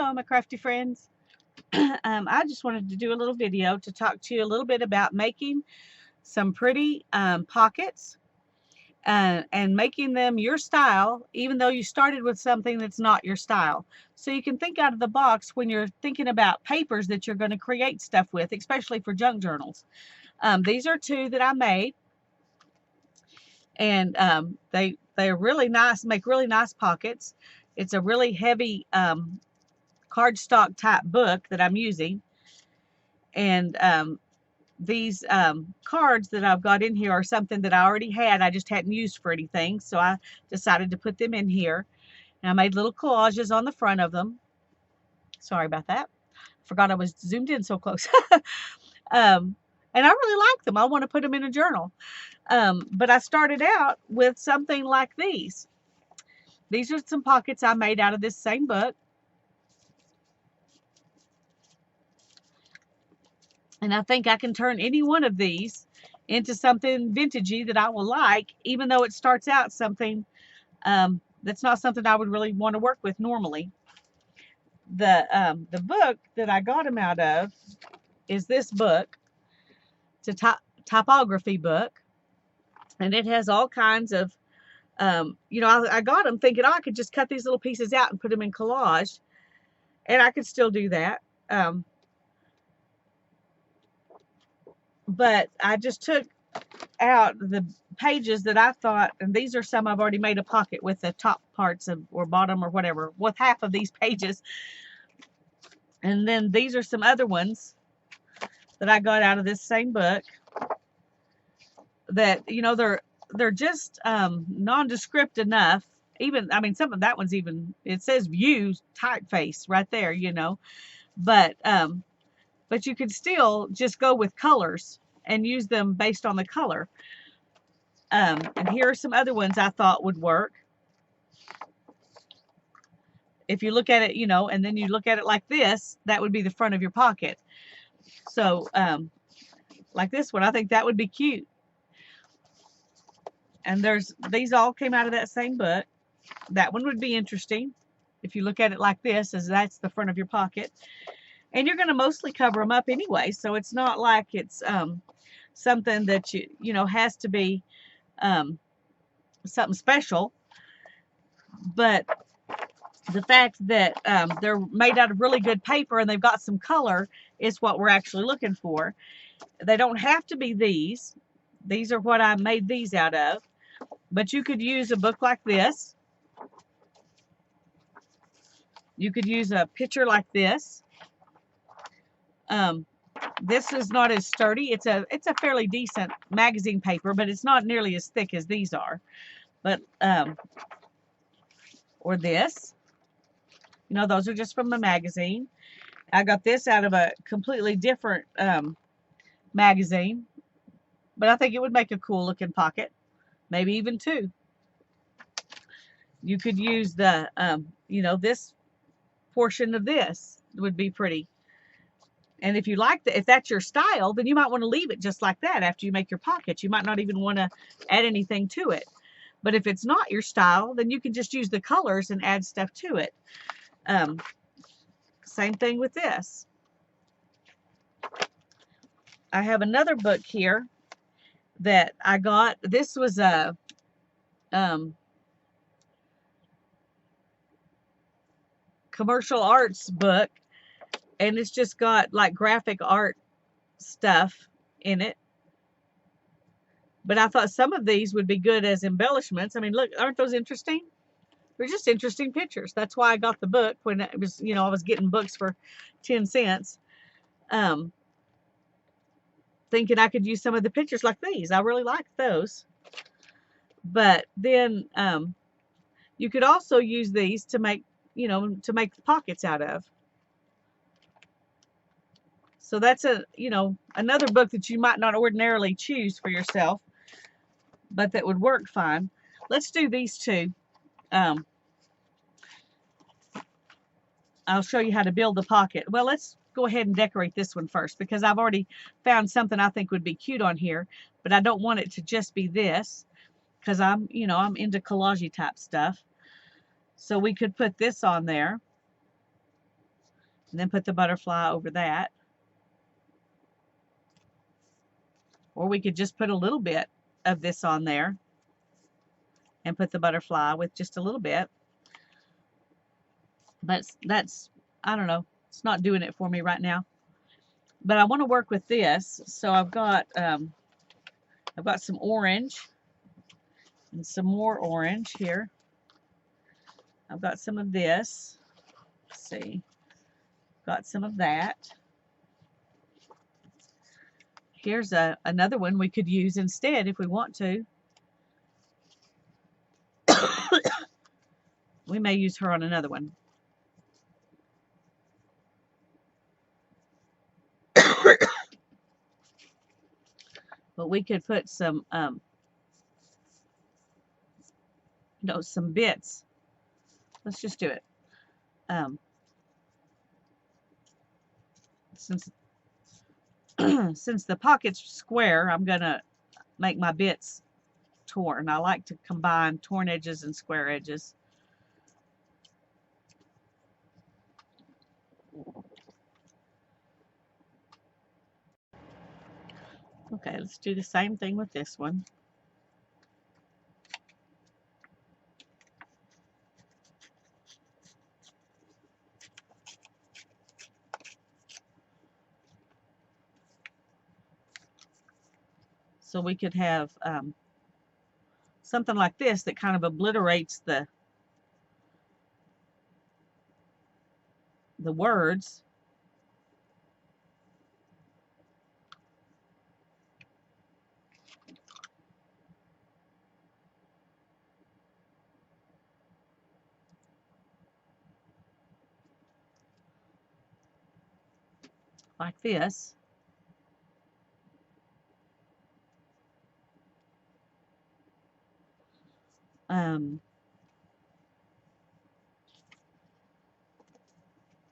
Hello, my crafty friends. I just wanted to do a little video to talk to you a little bit about making some pretty pockets and making them your style, even though you started with something that's not your style. So you can think out of the box when you're thinking about papers that you're going to create stuff with, especially for junk journals. These are two that I made, and they're really nice, make really nice pockets. It's a really heavy cardstock type book that I'm using, and these cards that I've got in here are something that I already had. I just hadn't used for anything, so I decided to put them in here, and I made little collages on the front of them. Sorry about that. Forgot I was zoomed in so close. And I really like them. I want to put them in a journal. But I started out with something like these. These are some pockets I made out of this same book. And I think I can turn any one of these into something vintagey that I will like, even though it starts out something that's not something I would really want to work with normally. The book that I got them out of is this book. It's a typography book, and it has all kinds of, I got them thinking, I could just cut these little pieces out and put them in collage, and I could still do that. But I just took out the pages that I thought, and these are some I've already made a pocket with the top parts of, or bottom or whatever, with half of these pages. And then these are some other ones that I got out of this same book that, they're just nondescript enough. Even, I mean, some of that one's even, it says view typeface right there, but you could still just go with colors and use them based on the color. And here are some other ones I thought would work. If you look at it, and then you look at it like this, that would be the front of your pocket. So, like this one, I think that would be cute. And these all came out of that same book. That one would be interesting if you look at it like this, as that's the front of your pocket. And you're going to mostly cover them up anyway, so it's not like it's something that has to be something special. But the fact that they're made out of really good paper and they've got some color is what we're actually looking for. They don't have to be these. These are what I made these out of. But you could use a book like this. You could use a picture like this. This is not as sturdy. It's a fairly decent magazine paper, but it's not nearly as thick as these are. But or this, those are just from a magazine. I got this out of a completely different magazine, but I think it would make a cool looking pocket, maybe even two. You could use the this portion of this would be pretty. And if you like that, if that's your style, then you might want to leave it just like that after you make your pocket. You might not even want to add anything to it. But if it's not your style, then you can just use the colors and add stuff to it. Same thing with this. I have another book here that I got. This was a commercial arts book. And it's just got like graphic art stuff in it. But I thought some of these would be good as embellishments. I mean, look, aren't those interesting? They're just interesting pictures. That's why I got the book when it was, I was getting books for 10 cents. Thinking I could use some of the pictures like these. I really liked those. But then you could also use these to make, to make the pockets out of. So that's another book that you might not ordinarily choose for yourself, but that would work fine. Let's do these two. I'll show you how to build the pocket. Well, let's go ahead and decorate this one first, because I've already found something I think would be cute on here, but I don't want it to just be this, because I'm into collage type stuff. So we could put this on there. and then put the butterfly over that. Or we could just put a little bit of this on there and put the butterfly with just a little bit. But that's, I don't know, it's not doing it for me right now. But I want to work with this, so I've got some orange and some more orange here. I've got some of this. Let's see, got some of that. Here's another one we could use instead if we want to. We may use her on another one. But we could put some, some bits. Let's just do it. Since since the pocket's square, I'm gonna make my bits torn. I like to combine torn edges and square edges. Okay, let's do the same thing with this one. So we could have something like this that kind of obliterates the words. Like this.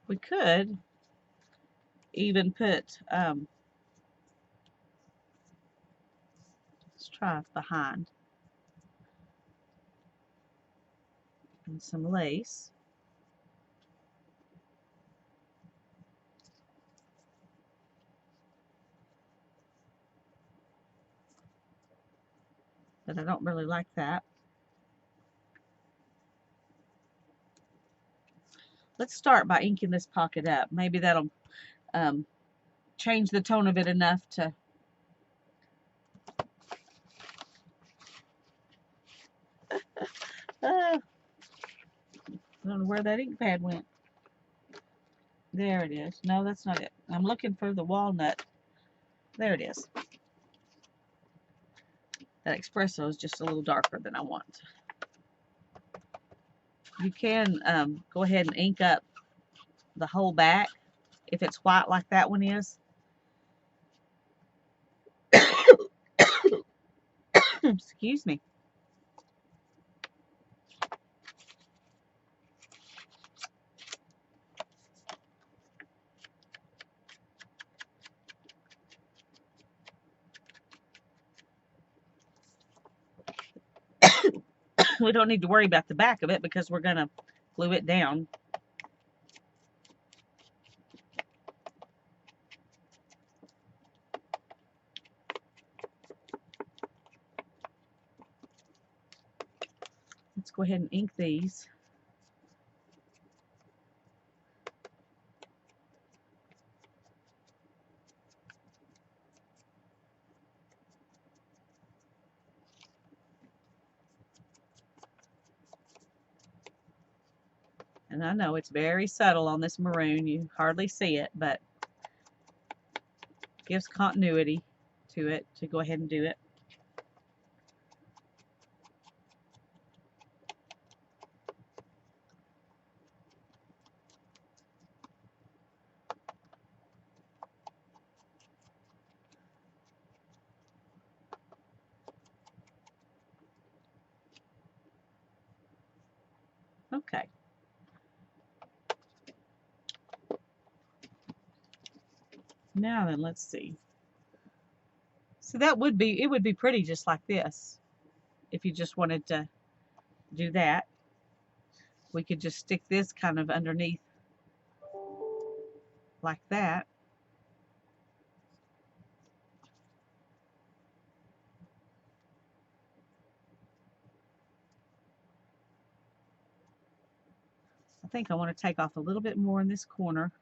We could even put, let's try behind, and some lace. But I don't really like that. Let's start by inking this pocket up. Maybe that'll change the tone of it enough to I don't know where that ink pad went. There it is. No, that's not it. I'm looking for the walnut. There it is. That espresso is just a little darker than I want. You can go ahead and ink up the whole back if it's white like that one is. Excuse me. We don't need to worry about the back of it because we're going to glue it down. Let's go ahead and ink these. And I know it's very subtle on this maroon. You hardly see it, but gives continuity to it to go ahead and do it. Okay. Now then, let's see. So that would be, it would be pretty just like this. If you just wanted to do that, we could just stick this kind of underneath like that. I think I want to take off a little bit more in this corner.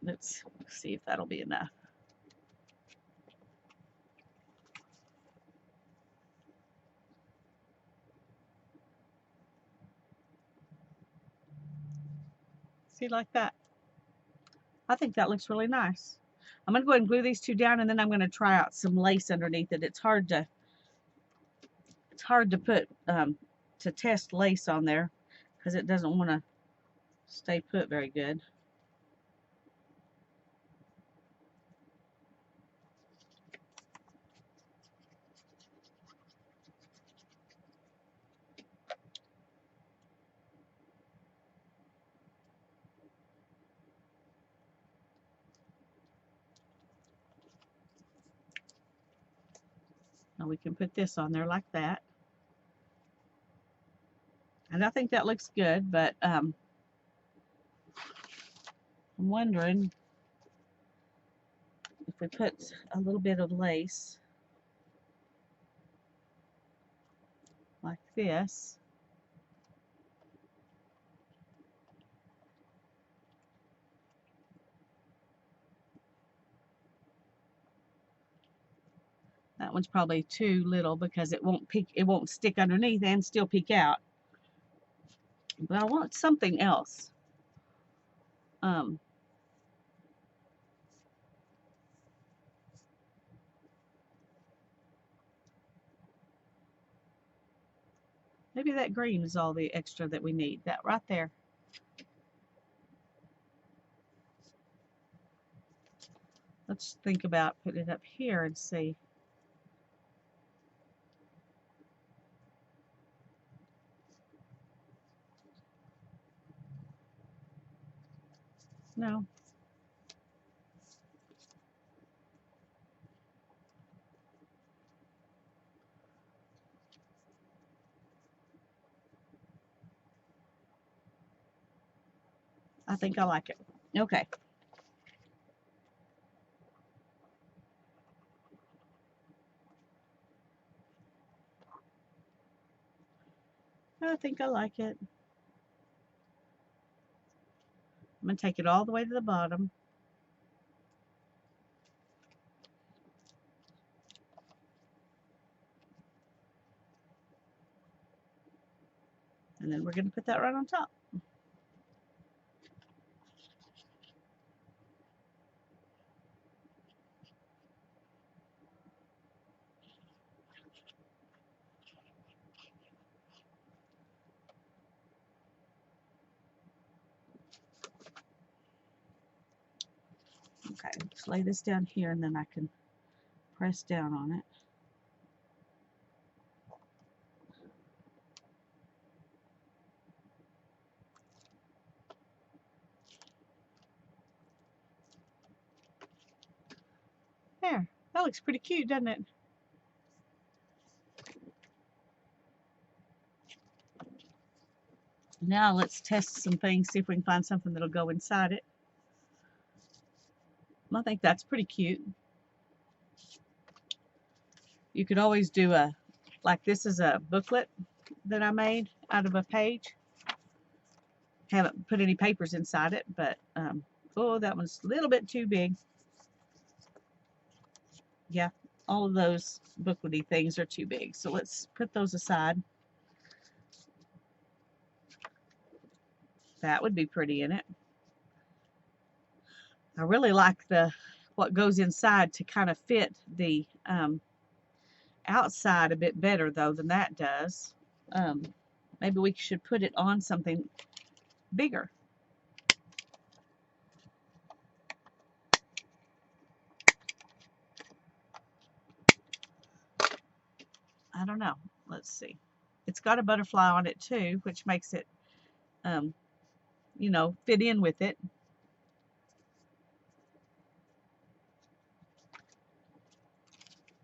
Let's see if that'll be enough. See, like that. I think that looks really nice. I'm going to go ahead and glue these two down, and then I'm going to try out some lace underneath it. It's hard to put to test lace on there because it doesn't want to stay put very good. Now we can put this on there like that. And I think that looks good, but I'm wondering if we put a little bit of lace like this. That one's probably too little because it won't stick underneath and still peek out. But I want something else. Maybe that green is all the extra that we need. That right there. Let's think about putting it up here and see. No. I think I like it. Okay. I think I like it. I'm going to take it all the way to the bottom. And then we're going to put that right on top. Okay, let's lay this down here and then I can press down on it. There, that looks pretty cute, doesn't it? Now let's test some things, see if we can find something that'll go inside it. I think that's pretty cute. You could always do like this is a booklet that I made out of a page. Haven't put any papers inside it, but oh, that one's a little bit too big. Yeah, all of those booklety things are too big. So let's put those aside. That would be pretty in it. I really like what goes inside to kind of fit the outside a bit better though than that does. Maybe we should put it on something bigger. I don't know. Let's see. It's got a butterfly on it too, which makes it, you know, fit in with it.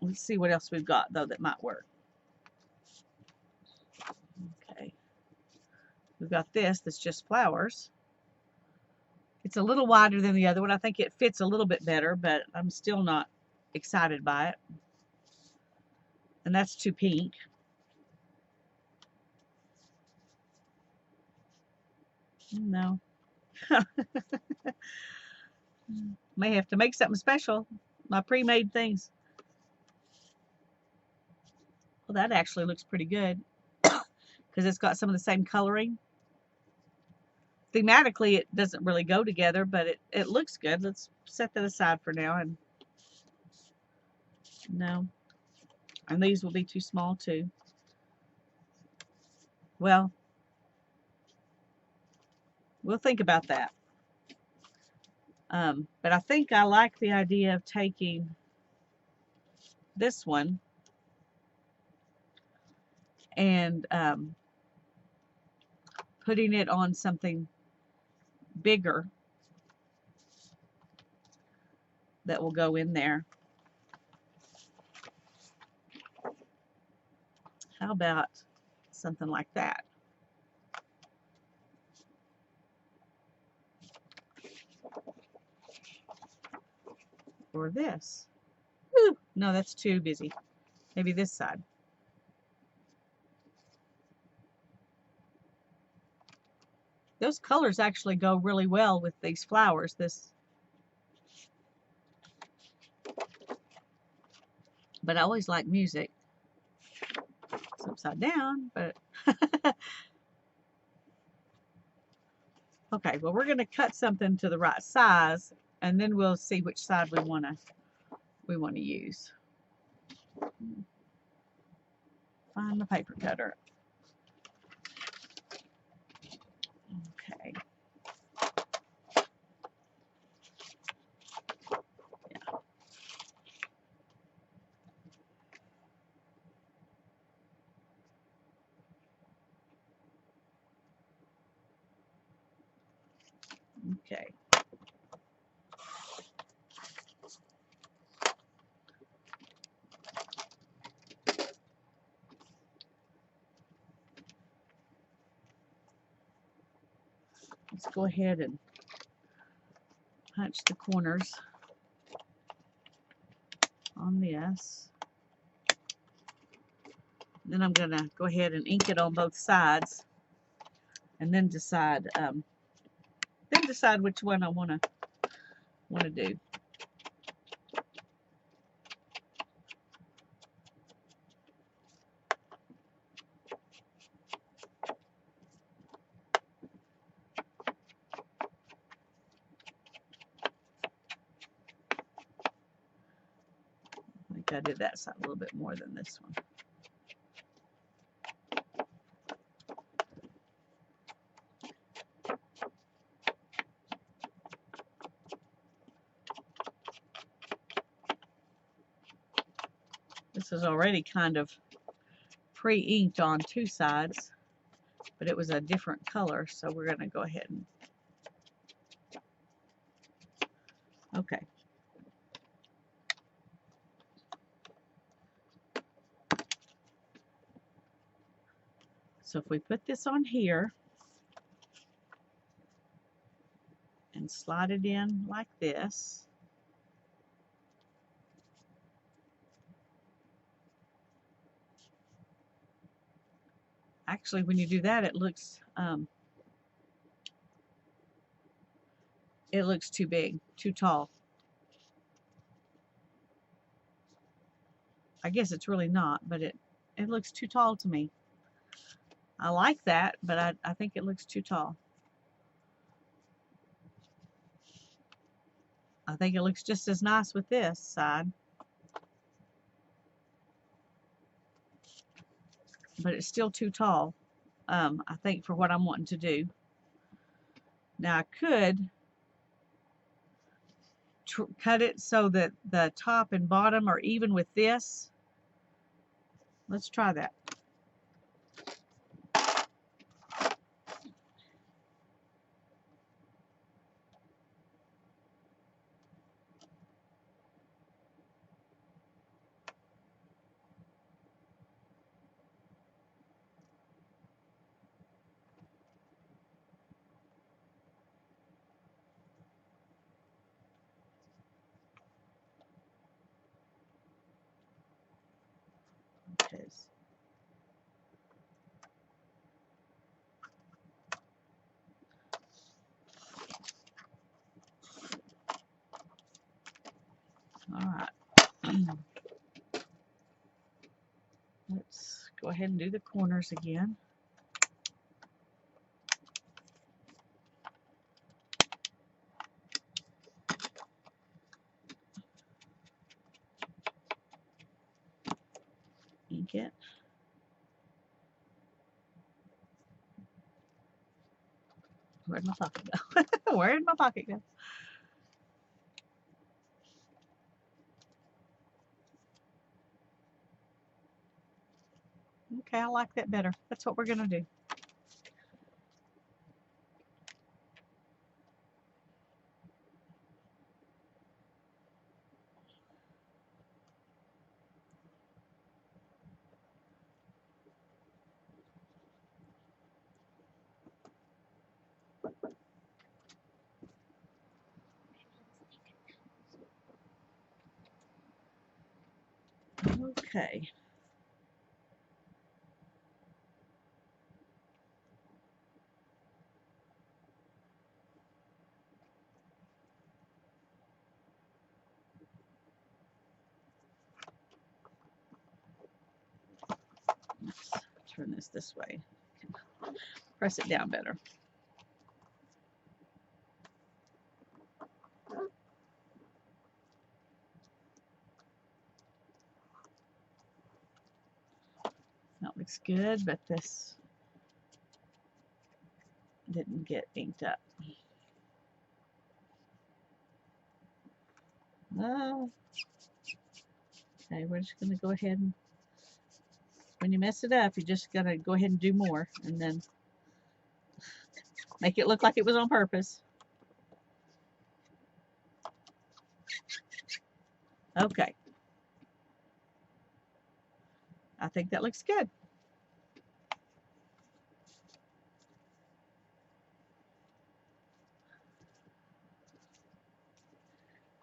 Let's see what else we've got though that might work. We've got this that's just flowers. It's a little wider than the other one. I think it fits a little bit better, but I'm still not excited by it. And that's too pink. No. May have to make something special. My pre-made things. Well, that actually looks pretty good because it's got some of the same coloring. Thematically, it doesn't really go together, but it looks good. Let's set that aside for now. And no. And these will be too small too. Well, we'll think about that. But I think I like the idea of taking this one and putting it on something bigger that will go in there. How about something like that? Or this. Ooh, no, that's too busy. Maybe this side. Those colors actually go really well with these flowers. But I always like music. It's upside down, but okay, well, we're going to cut something to the right size, and then we'll see which side we want to use. Find the paper cutter. Okay. Yeah. Okay. Let's go ahead and punch the corners on this. Then I'm going to go ahead and ink it on both sides, and then decide which one I want to do. I think I did that side a little bit more than this one. This is already kind of pre-inked on two sides, but it was a different color, so we're going to go ahead and okay. So if we put this on here and slide it in like this, actually when you do that it looks too big, too tall. I guess it's really not, but it looks too tall to me. I like that, but I think it looks too tall. I think it looks just as nice with this side. But it's still too tall, I think, for what I'm wanting to do. Now I could cut it so that the top and bottom are even with this. Let's try that. 'cause all right. Let's go ahead and do the corners again. Ink it. Where'd my pocket go? Where'd my pocket go? Okay, I like that better. That's what we're going to do. Okay. Let's turn this way. Press it down better. That looks good, but this didn't get inked up. Oh. Okay, we're just going to go ahead and, when you mess it up, you're just going to go ahead and do more and then make it look like it was on purpose. Okay. I think that looks good.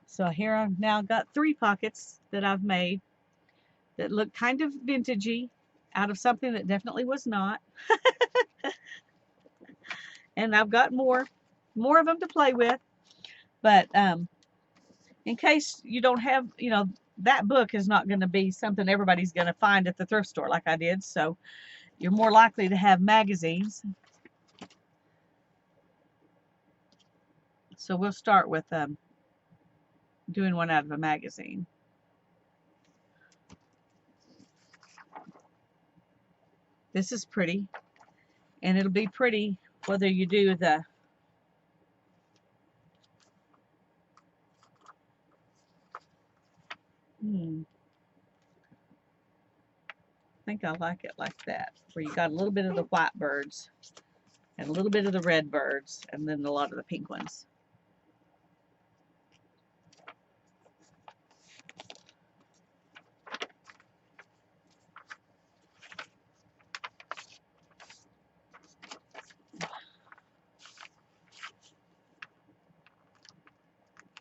So here I've now got 3 pockets that I've made that look kind of vintagey out of something that definitely was not. And I've got more of them to play with. But in case you don't have, you know, that book is not going to be something everybody's going to find at the thrift store like I did. So you're more likely to have magazines. So we'll start with doing one out of a magazine. This is pretty, and it'll be pretty whether you do the I think I like it like that, where you got a little bit of the white birds and a little bit of the red birds and then a lot of the pink ones.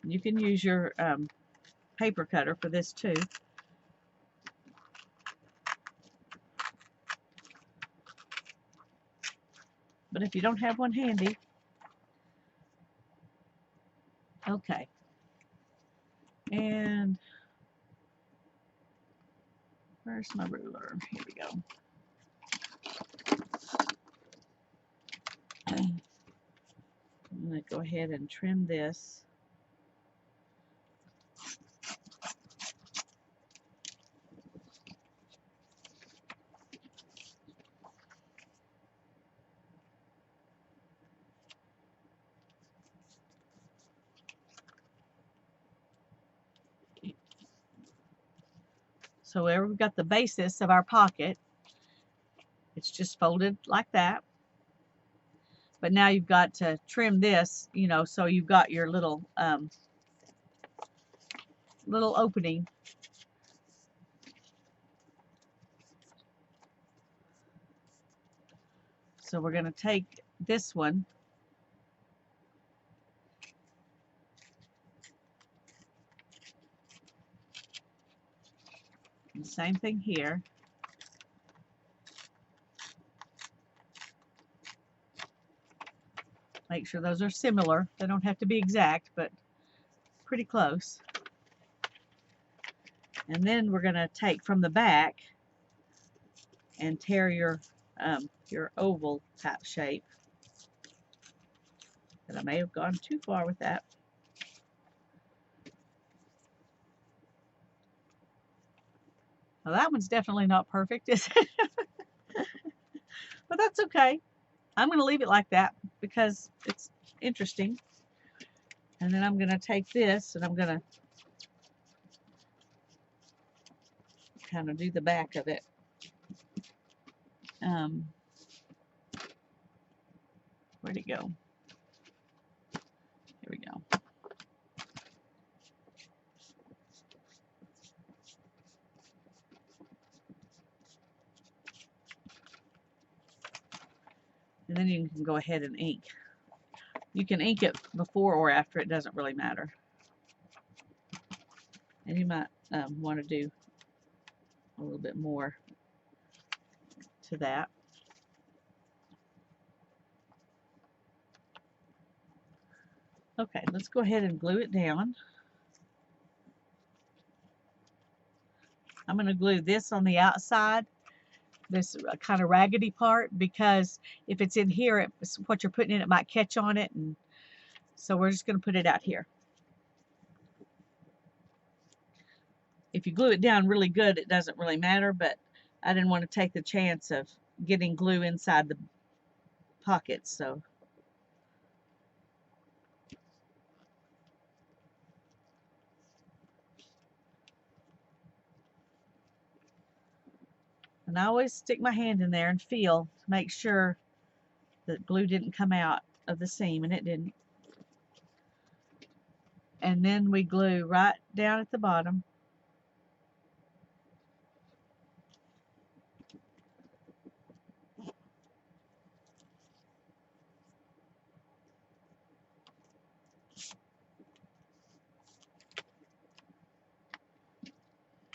You can use your paper cutter for this too. But if you don't have one handy, okay. And where's my ruler? Here we go. I'm going to go ahead and trim this. So where we've got the basis of our pocket, it's just folded like that. But now you've got to trim this, you know, so you've got your little little opening. So we're going to take this one and same thing here. Make sure those are similar. They don't have to be exact, but pretty close. And then we're going to take from the back and tear your oval type shape. But I may have gone too far with that. Well, that one's definitely not perfect, is it? But that's okay. I'm going to leave it like that because it's interesting. And then I'm going to take this and I'm going to kind of do the back of it. Where'd it go? Here we go. And then you can go ahead and ink. You can ink it before or after, it doesn't really matter. And you might want to do a little bit more to that. Okay, let's go ahead and glue it down. I'm going to glue this on the outside, this kind of raggedy part, because if it's in here, what you're putting in it might catch on it, and so we're just going to put it out here. If you glue it down really good, it doesn't really matter, but I didn't want to take the chance of getting glue inside the pockets, so. And I always stick my hand in there and feel to make sure that glue didn't come out of the seam, and it didn't. And then we glue right down at the bottom.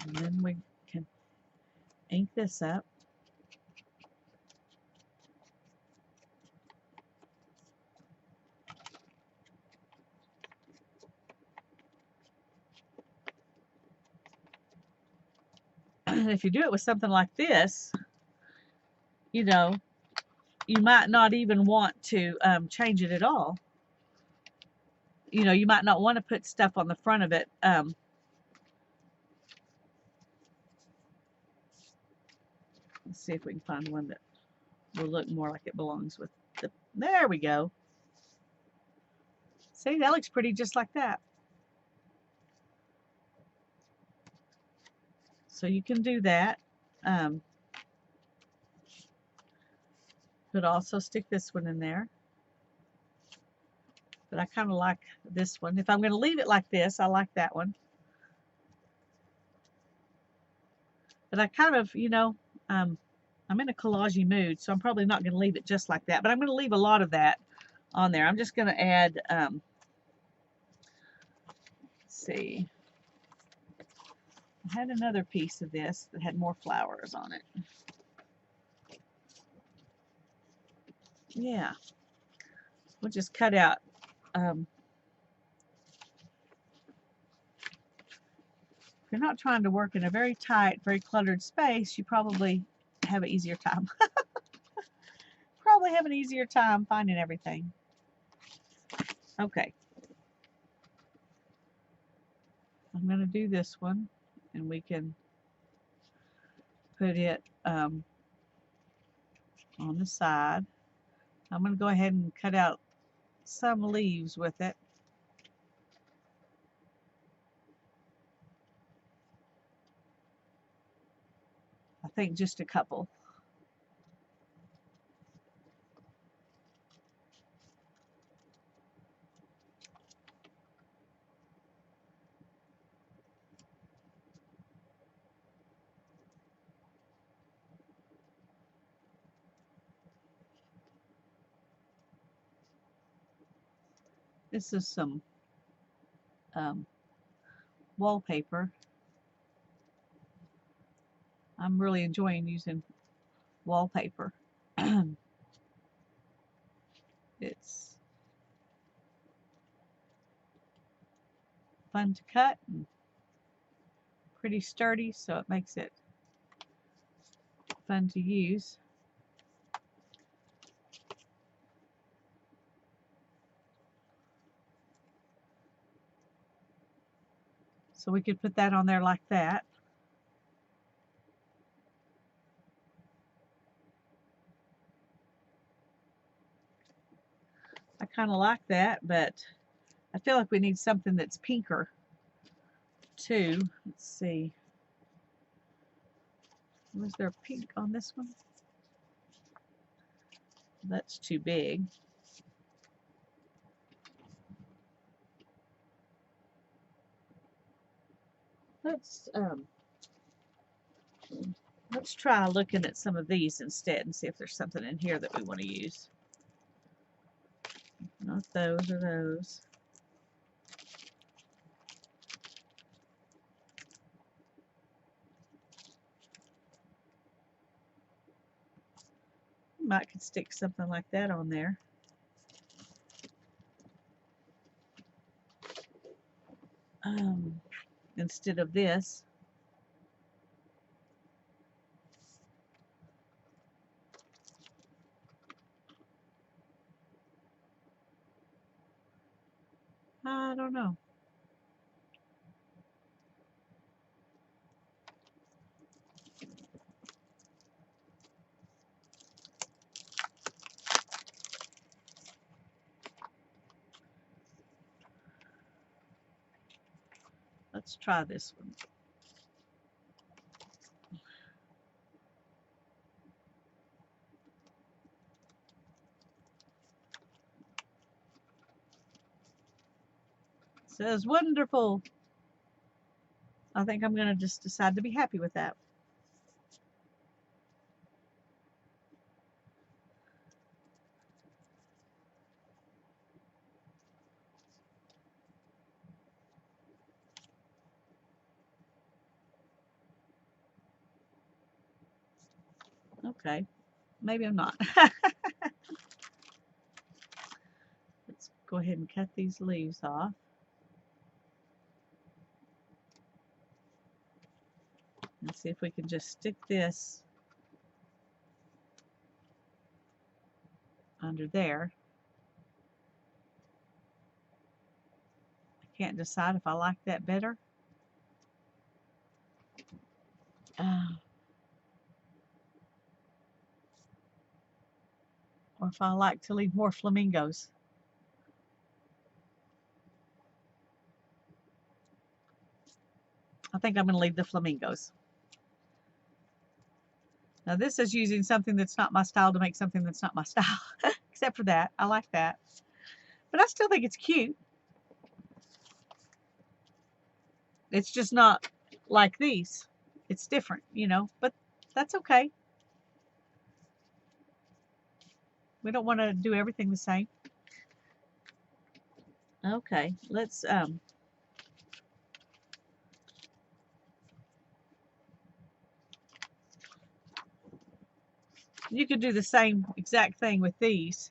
And then we can ink this up. If you do it with something like this, you know, you might not even want to change it at all. You know, you might not want to put stuff on the front of it. Let's see if we can find one that will look more like it belongs with the, there we go. See, that looks pretty just like that. So you can do that. Could also stick this one in there. But I kind of like this one. If I'm going to leave it like this, I like that one. But I kind of, you know, I'm in a collage mood, so I'm probably not going to leave it just like that. But I'm going to leave a lot of that on there. I'm just going to add, let's see. I had another piece of this that had more flowers on it. Yeah. We'll just cut out if you're not trying to work in a very tight, very cluttered space, you probably have an easier time. Probably have an easier time finding everything. Okay. I'm going to do this one, and we can put it on the side. I'm going to go ahead and cut out some leaves with it. I think just a couple. This is some wallpaper. I'm really enjoying using wallpaper. It's fun to cut and pretty sturdy, so it makes it fun to use. So we could put that on there like that. I kind of like that, but I feel like we need something that's pinker too. Let's see. Was there pink on this one? That's too big. Let's try looking at some of these instead and see if there's something in here that we want to use. Not those or those. Might could stick something like that on there. Instead of this. I don't know. Let's try this one. It says wonderful. I think I'm going to just decide to be happy with that. Okay, maybe I'm not. Let's go ahead and cut these leaves off. And see if we can just stick this under there. I can't decide if I like that better. Or if I like to leave more flamingos. I think I'm going to leave the flamingos. Now this is using something that's not my style to make something that's not my style. Except for that. I like that. But I still think it's cute. It's just not like these. It's different, you know, but that's okay. We don't want to do everything the same. Okay, let's you could do the same exact thing with these.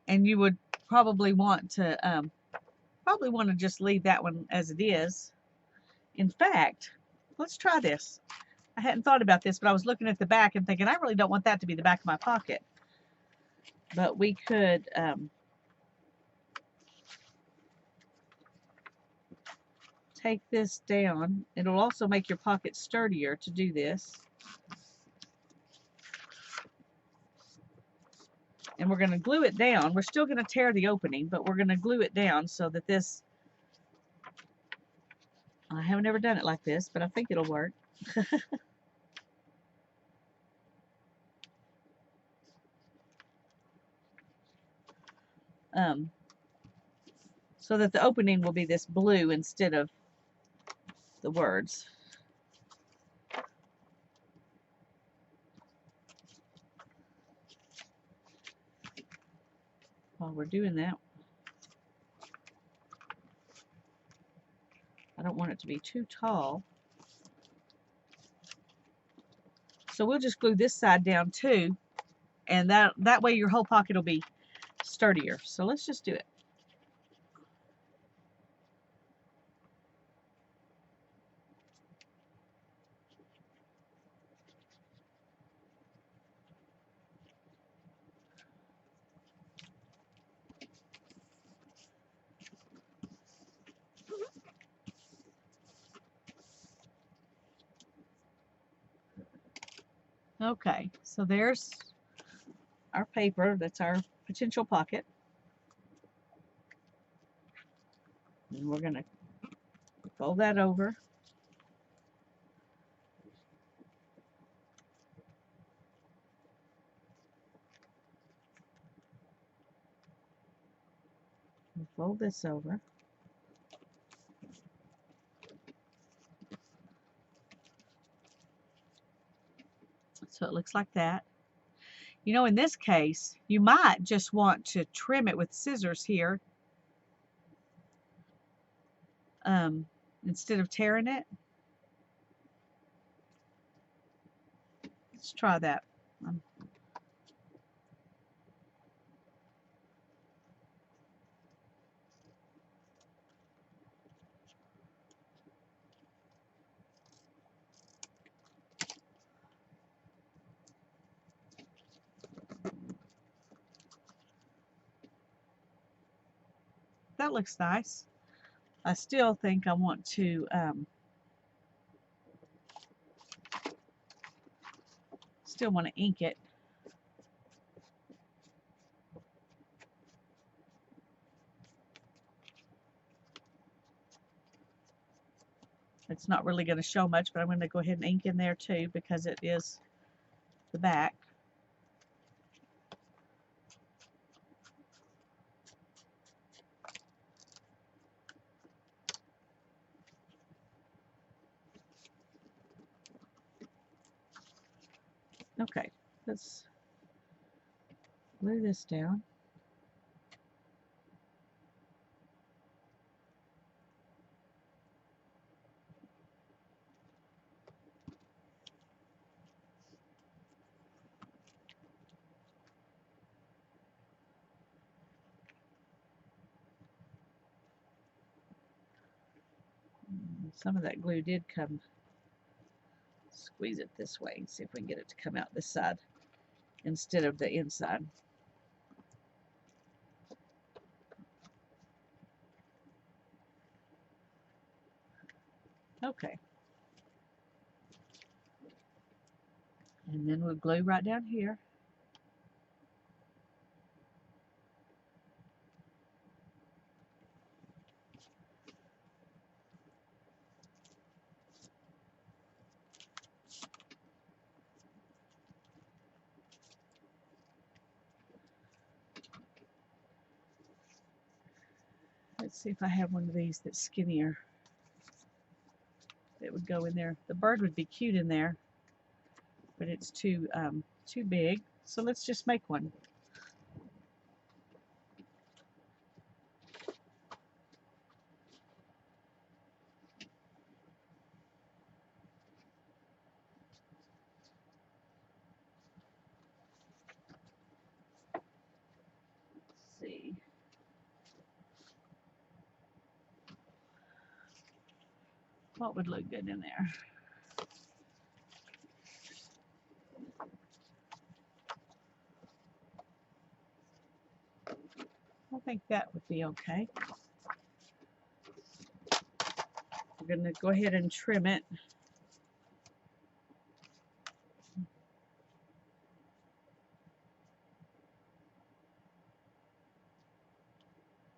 And you would probably want to just leave that one as it is. In fact, let's try this. I hadn't thought about this, but I was looking at the back and thinking I really don't want that to be the back of my pocket. But we could take this down. It'll also make your pocket sturdier to do this. And we're going to glue it down. We're still going to tear the opening, but we're going to glue it down so that this, I haven't ever done it like this, but I think it'll work. So that the opening will be this blue instead of the words. While we're doing that, I don't want it to be too tall. So we'll just glue this side down too, and that way your whole pocket will be sturdier. So let's just do it. Okay, so there's our paper. That's our potential pocket. And we're going to fold that over. And fold this over. So it looks like that. You know, in this case, you might just want to trim it with scissors here instead of tearing it. Let's try that. That looks nice. I still think I want to ink it. It's not really going to show much, but I'm going to go ahead and ink in there too because it is the back. Okay, let's glue this down. Some of that glue did come. Squeeze it this way and see if we can get it to come out this side instead of the inside. Okay. And then we'll glue right down here. Let's see if I have one of these that's skinnier. That would go in there. The bird would be cute in there, but it's too big. So let's just make one. Let's see. What would look good in there? I think that would be okay. We're going to go ahead and trim it.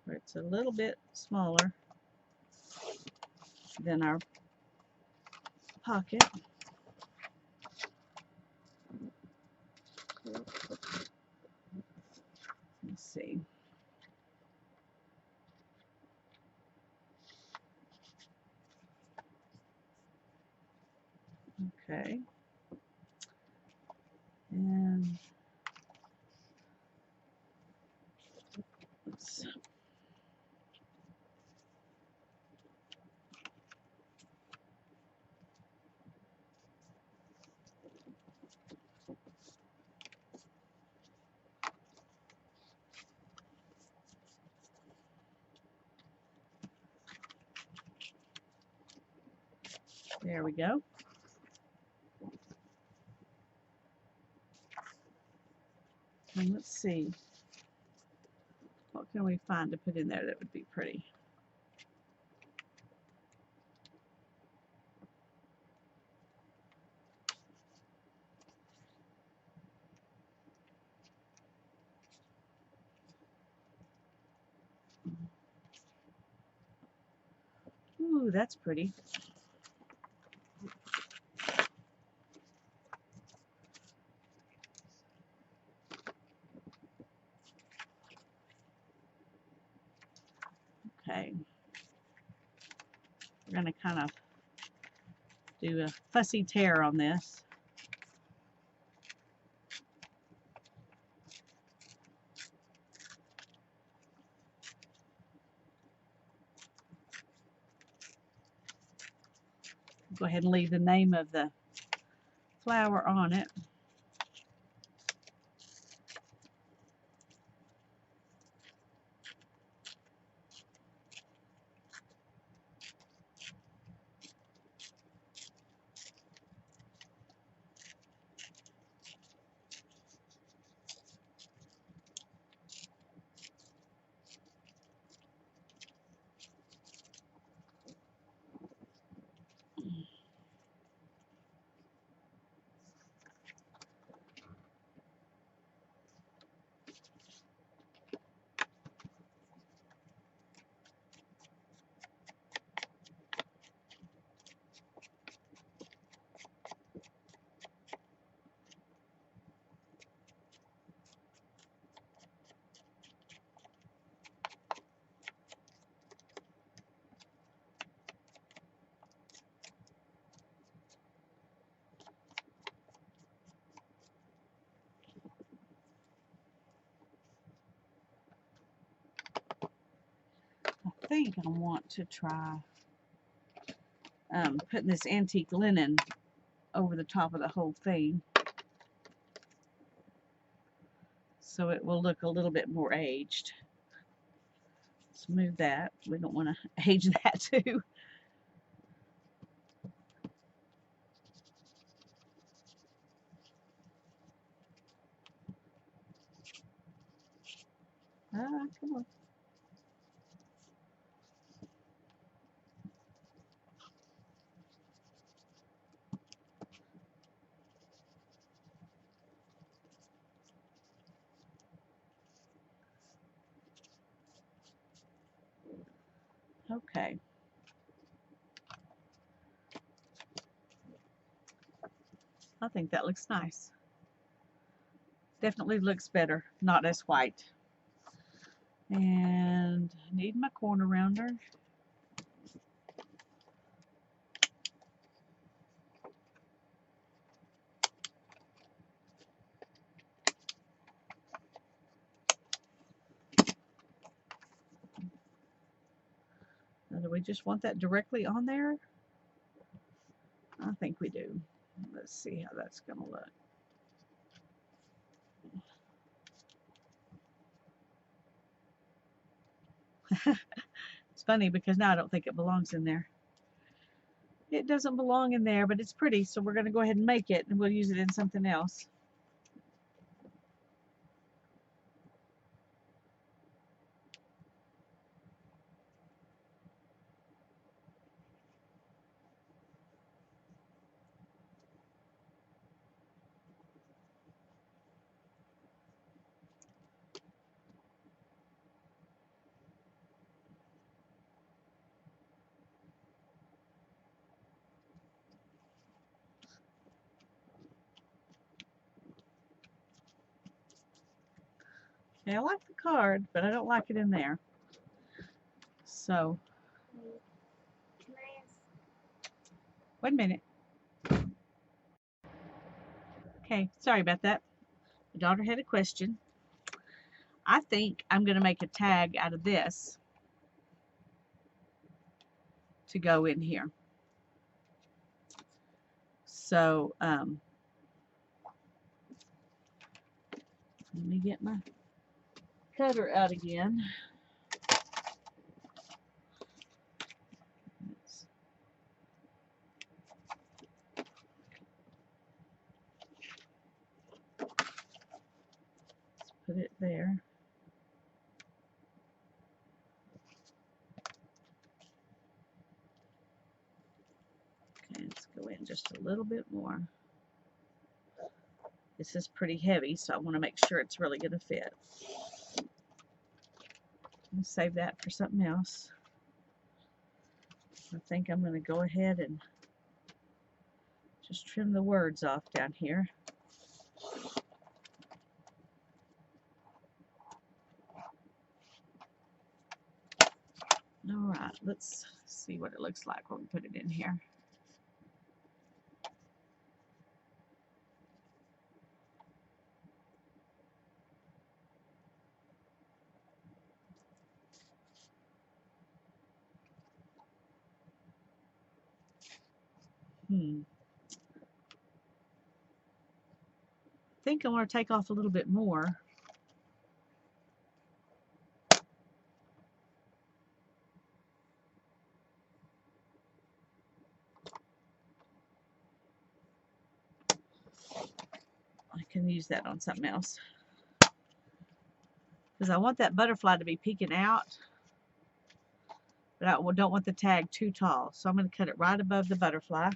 Where it's a little bit smaller than our pocket. Let's see. Okay. And let's there we go. And let's see. What can we find to put in there that would be pretty? Ooh, that's pretty. Okay. We're going to kind of do a fussy tear on this. Go ahead and leave the name of the flower on it. I think I want to try putting this antique linen over the top of the whole thing, so it will look a little bit more aged. Let's move that. We don't want to age that too. Come on. Okay. I think that looks nice. Definitely looks better, not as white. And I need my corner rounder. Now, do we just want that directly on there? I think we do. Let's see how that's going to look. It's funny because now I don't think it belongs in there. It doesn't belong in there, but it's pretty, so we're going to go ahead and make it, and we'll use it in something else. Okay, I like the card, but I don't like it in there. So, Can I ask? wait a minute. Okay, sorry about that. My daughter had a question. I think I'm going to make a tag out of this to go in here. So, let me get my cutter out again. Let's put it there. Okay, let's go in just a little bit more. This is pretty heavy, so I want to make sure it's really going to fit. I'll save that for something else. I think I'm going to go ahead and just trim the words off down here. All right, let's see what it looks like when we put it in here. I think I want to take off a little bit more. I can use that on something else. Because I want that butterfly to be peeking out, but I don't want the tag too tall. So I'm going to cut it right above the butterfly.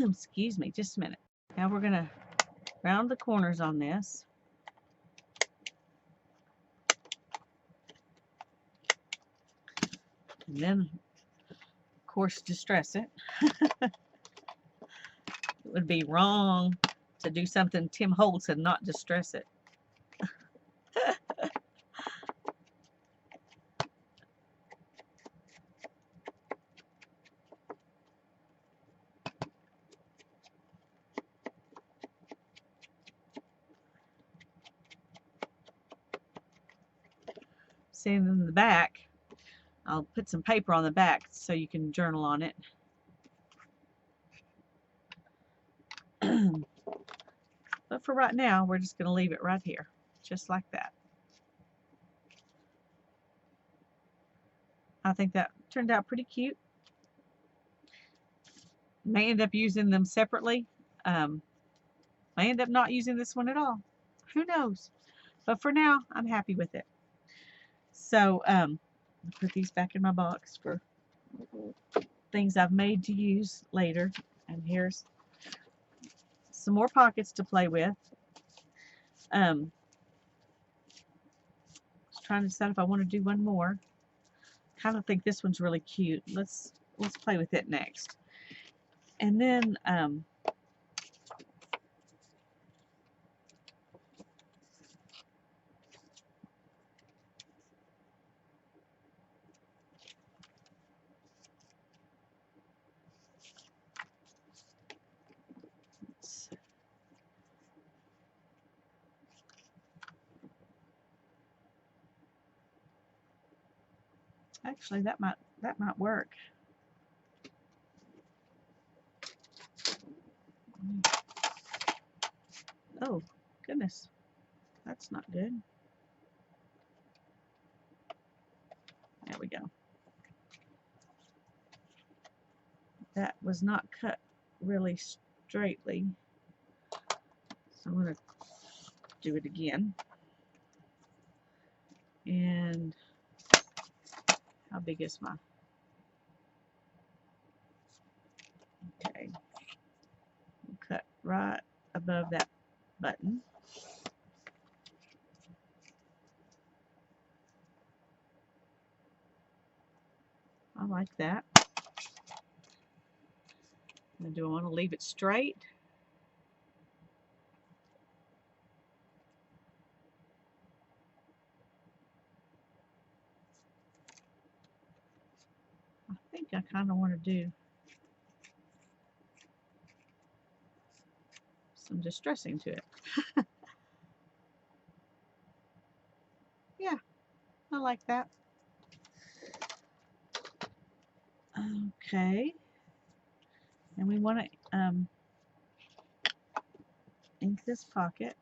Excuse me, just a minute. Now we're going to round the corners on this. And then, of course, distress it. It would be wrong to do something Tim Holtz and not distress it. See, in the back, I'll put some paper on the back so you can journal on it. But for right now, we're just going to leave it right here, just like that. I think that turned out pretty cute. May end up using them separately. May end up not using this one at all. Who knows? But for now, I'm happy with it. So, I'll put these back in my box for things I've made to use later. And here's some more pockets to play with. I was trying to decide if I want to do one more. Kind of think this one's really cute. Let's play with it next. And then actually that might work. Oh goodness, that's not good. There we go. That was not cut really straightly, so I'm going to do it again. And how big is my, okay, we'll cut right above that button. I like that. And do I want to leave it straight? I think I kind of want to do some distressing to it. Yeah, I like that. Okay. And we want to ink this pocket.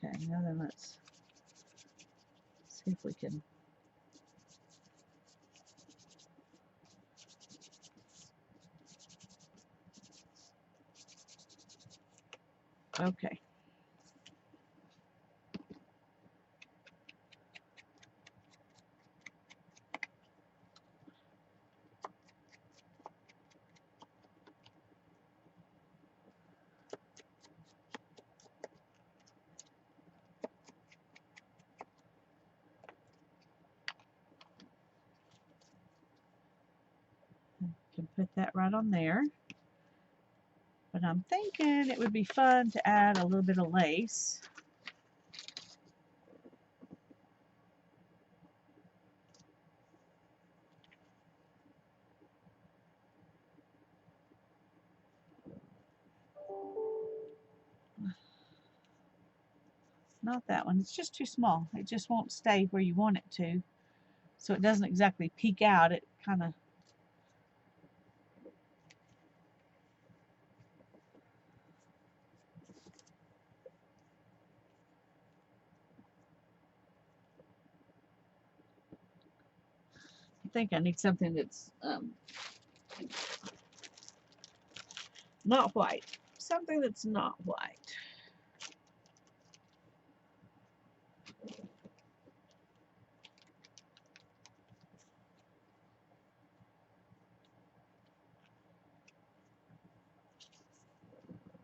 Okay, now then let's see if we can. Okay. Can put that right on there. But I'm thinking it would be fun to add a little bit of lace. Not that one, it's just too small. It just won't stay where you want it to. So it doesn't exactly peek out, it kind of. I think I need something that's not white. Something that's not white.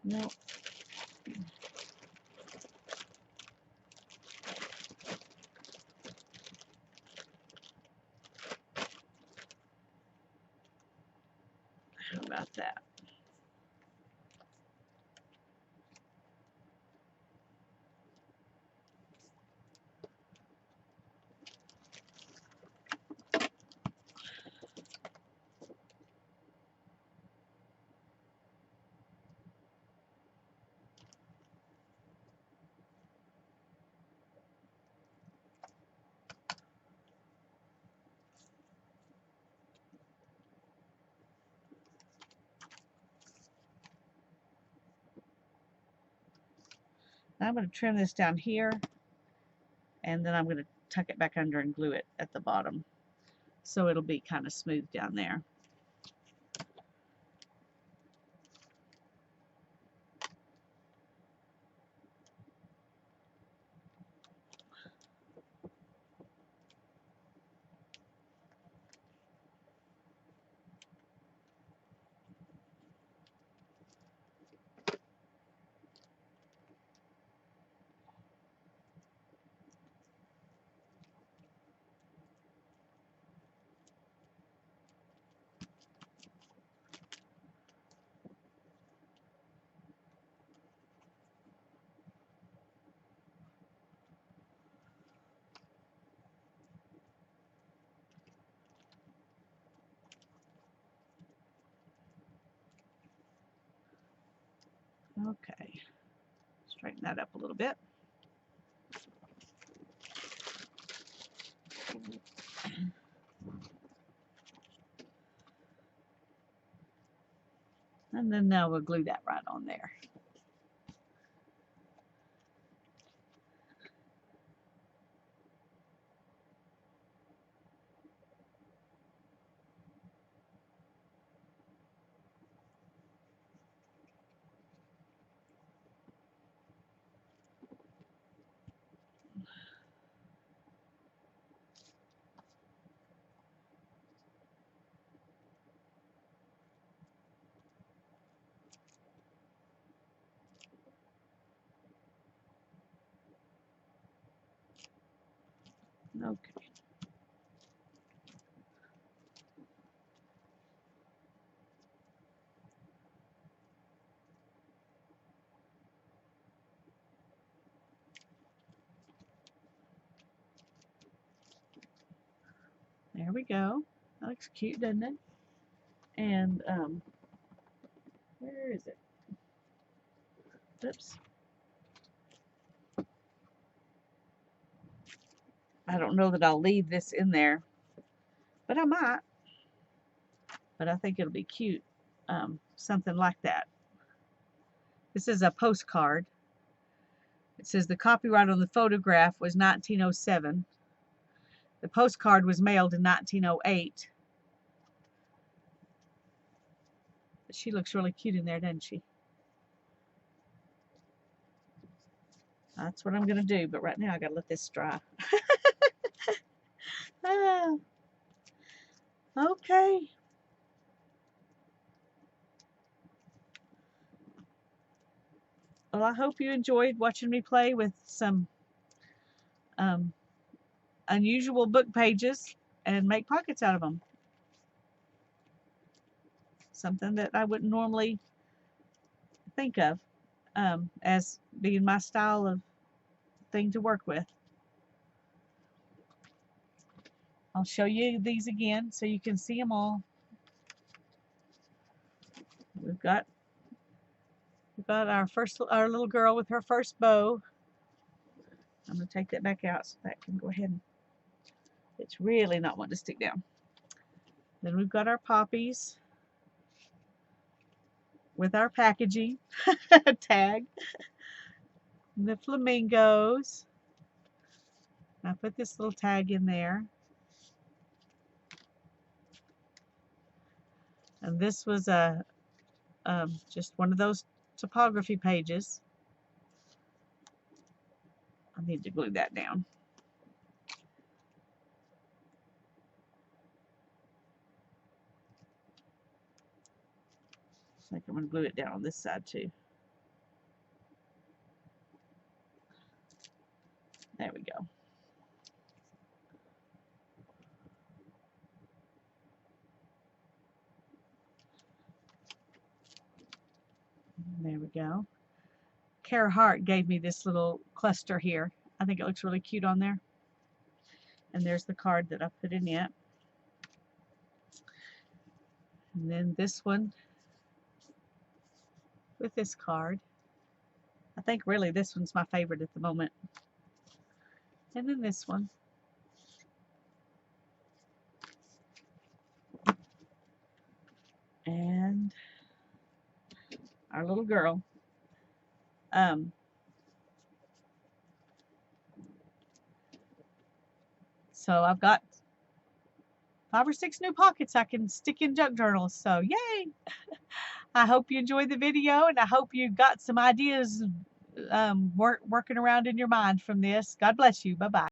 No. How about that? Now I'm going to trim this down here, and then I'm going to tuck it back under and glue it at the bottom, so it'll be kind of smooth down there. Okay, straighten that up a little bit. And then now we'll glue that right on there. Okay. There we go. That looks cute, doesn't it? And where is it? Oops. I don't know that I'll leave this in there, but I might. But I think it'll be cute. Something like that. This is a postcard. It says the copyright on the photograph was 1907. The postcard was mailed in 1908. But she looks really cute in there, doesn't she? That's what I'm going to do, but right now I got to let this dry. Ah, okay. Well, I hope you enjoyed watching me play with some unusual book pages and make pockets out of them. Something that I wouldn't normally think of as being my style of thing to work with. I'll show you these again so you can see them all. We've got our little girl with her first bow. I'm going to take that back out so that can go ahead and it's really not wanting to stick down. Then we've got our poppies with our packaging tag. And the flamingos. I put this little tag in there. And this was just one of those topography pages. I need to glue that down. I think I'm going to glue it down on this side too. There we go. There we go. Cara Hart gave me this little cluster here. I think it looks really cute on there. And there's the card that I put in it. And then this one with this card. I think really this one's my favorite at the moment. And then this one. And our little girl. So I've got 5 or 6 new pockets I can stick in junk journals. So yay! I hope you enjoyed the video, and I hope you got some ideas working around in your mind from this. God bless you. Bye-bye.